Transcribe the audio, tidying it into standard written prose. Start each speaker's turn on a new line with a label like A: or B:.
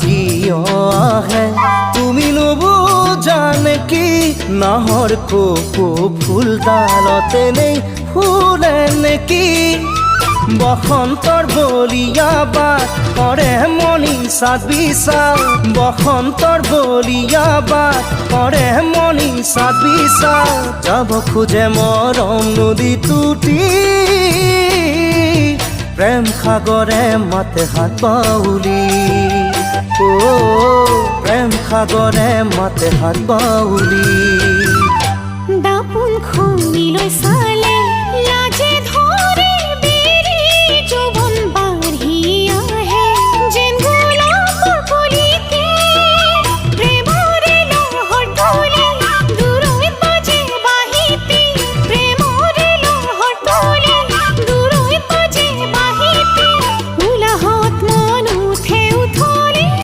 A: কিয় আহে তুমি নুবুজা নেকি নাহৰ কপৌ ফুলডালতে নেই ফুলে নেকি বসন্তৰ বলিয়া বাট কৰে মনিষাত বিচাৰ বসন্তৰ বলিয়া বাট কৰে মনিষাত বিচাৰ যাব খোজে মৰম নদী তুতি প্ৰেম সাগৰে মাতে হাত বাউলি প্ৰেম সাগৰে মাতে হাত বাউলি
B: দাপোন খুলি লৈ চাল